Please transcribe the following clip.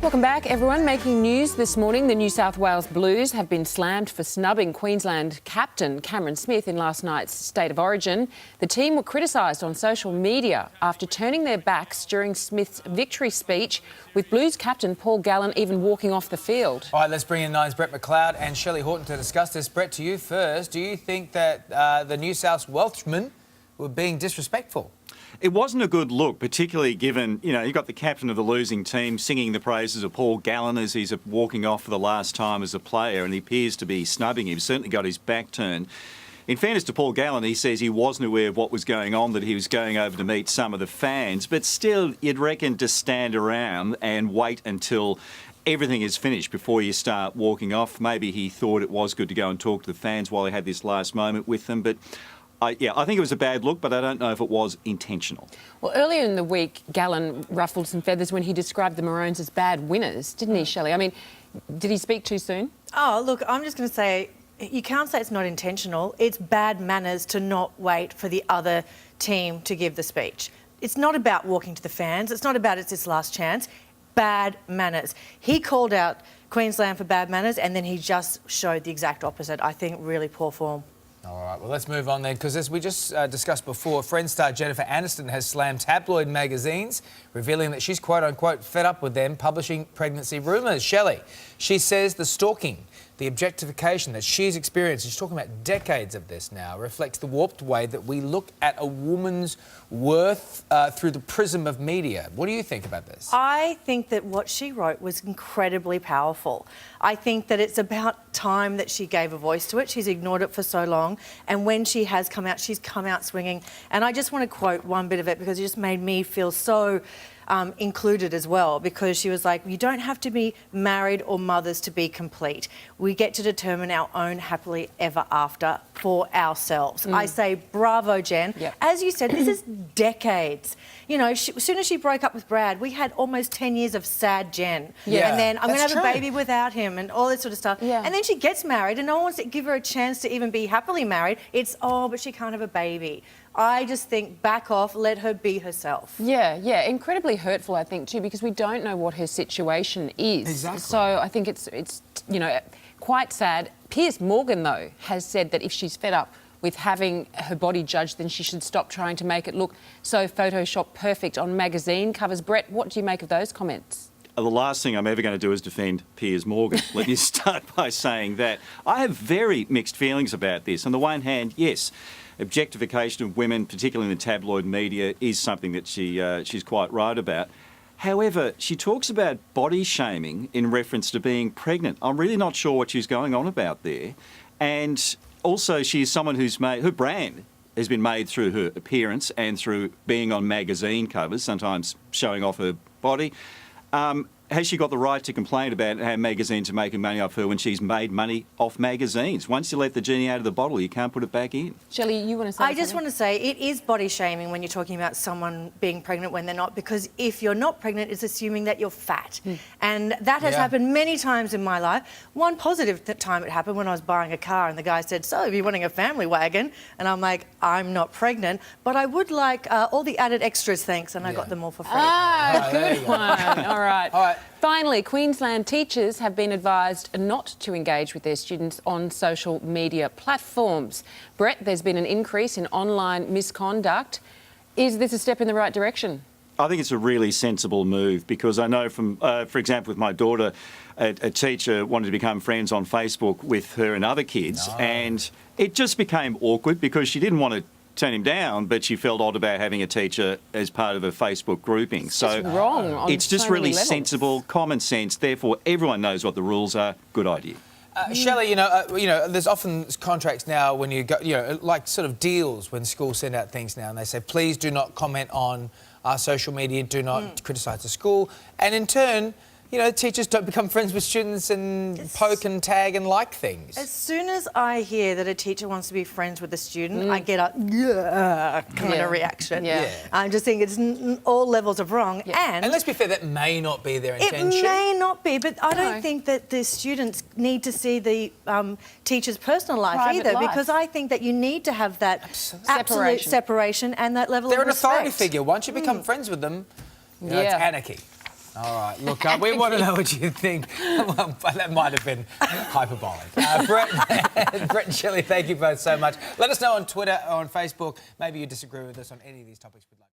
Welcome back, everyone. Making news this morning, the New South Wales Blues have been slammed for snubbing Queensland captain Cameron Smith in last night's State of Origin. The team were criticised on social media after turning their backs during Smith's victory speech, with Blues captain Paul Gallen even walking off the field. All right, let's bring in Nine's Brett McLeod and Shelly Horton to discuss this. Brett, to you first. Do you think that the New South Welshmen were being disrespectful? It wasn't a good look, particularly given, you've got the captain of the losing team singing the praises of Paul Gallen as he's walking off for the last time as a player, and he appears to be snubbing him. He's certainly got his back turned. In fairness to Paul Gallen, he says he wasn't aware of what was going on, that he was going over to meet some of the fans. But still, you'd reckon to stand around and wait until everything is finished before you start walking off. Maybe he thought it was good to go and talk to the fans while he had this last moment with them. But I think it was a bad look, but I don't know if it was intentional. Well, earlier in the week, Gallen ruffled some feathers when he described the Maroons as bad winners, didn't he, Shelley? I mean, did he speak too soon? Oh, look, I'm just going to say, you can't say it's not intentional. It's bad manners to not wait for the other team to give the speech. It's not about walking to the fans. It's not about it's his last chance. Bad manners. He called out Queensland for bad manners, and then he just showed the exact opposite. I think really poor form. All right, well, let's move on then, because as we just discussed before, Friends star Jennifer Aniston has slammed tabloid magazines, revealing that she's quote-unquote fed up with them publishing pregnancy rumours. Shelley, she says the stalking, the objectification that she's experienced, she's talking about decades of this now, reflects the warped way that we look at a woman's worth through the prism of media. What do you think about this? I think that what she wrote was incredibly powerful. I think that it's about time that she gave a voice to it. She's ignored it for so long, and when she has come out, she's come out swinging. And I just want to quote one bit of it because it just made me feel so included as well, because she was like, you don't have to be married or mothers to be complete. We get to determine our own happily ever after for ourselves. I say bravo, Jen. Yep. As you said, this is decades. You know, as soon as she broke up with Brad, we had almost 10 years of sad Jen. Yeah, and then I'm going to have true. a baby without him and all this sort of stuff. Yeah. And then she gets married and no one wants to give her a chance to even be happily married. It's, oh, but she can't have a baby. I just think back off, let her be herself. Yeah, incredibly hurtful, I think, too, because we don't know what her situation is. Exactly. So I think it's quite sad. Piers Morgan, though, has said that if she's fed up with having her body judged, then she should stop trying to make it look so Photoshop perfect on magazine covers. Brett, what do you make of those comments? The last thing I'm ever going to do is defend Piers Morgan. Let me start by saying that I have very mixed feelings about this. On the one hand, yes, objectification of women, particularly in the tabloid media, is something that she's quite right about. However, she talks about body shaming in reference to being pregnant. I'm really not sure what she's going on about there. And also, she's someone who's made her brand has been made through her appearance and through being on magazine covers, sometimes showing off her body. Has she got the right to complain about how magazines are making money off her when she's made money off magazines? Once you let the genie out of the bottle, you can't put it back in. Shelley, you want to say I just want to say it is body shaming when you're talking about someone being pregnant when they're not, because if you're not pregnant, it's assuming that you're fat. And that has happened many times in my life. One positive time it happened when I was buying a car and the guy said, so, are you wanting a family wagon? And I'm like, I'm not pregnant, but I would like all the added extras, thanks. And I got them all for free. Ah, good one. All right. All right. Finally, Queensland teachers have been advised not to engage with their students on social media platforms. Brett, there's been an increase in online misconduct. Is this a step in the right direction? I think it's a really sensible move because I know from, for example, with my daughter, a teacher wanted to become friends on Facebook with her and other kids, and it just became awkward because she didn't want to turn him down, but she felt odd about having a teacher as part of a Facebook grouping. It's just wrong on it's just so really many levels. Sensible, common sense. Therefore, everyone knows what the rules are. Good idea. Shelley, there's often contracts now when you go, like sort of deals when schools send out things now and they say, please do not comment on our social media, do not criticise the school. And in turn, teachers don't become friends with students and poke and tag and like things. As soon as I hear that a teacher wants to be friends with a student, I get a kind of reaction. Yeah. I'm just saying it's all levels of wrong. Yeah. And let's be fair, that may not be their intention. It may not be, but I don't think that the students need to see the teacher's personal life Private either, life. because I think that you need to have that absolute separation and that level They're of an respect. authority figure. Once you become friends with them, it's anarchy. All right, look, we want to know what you think. Well, that might have been hyperbolic. Brett and Shelly, thank you both so much. Let us know on Twitter or on Facebook. Maybe you disagree with us on any of these topics we'd like.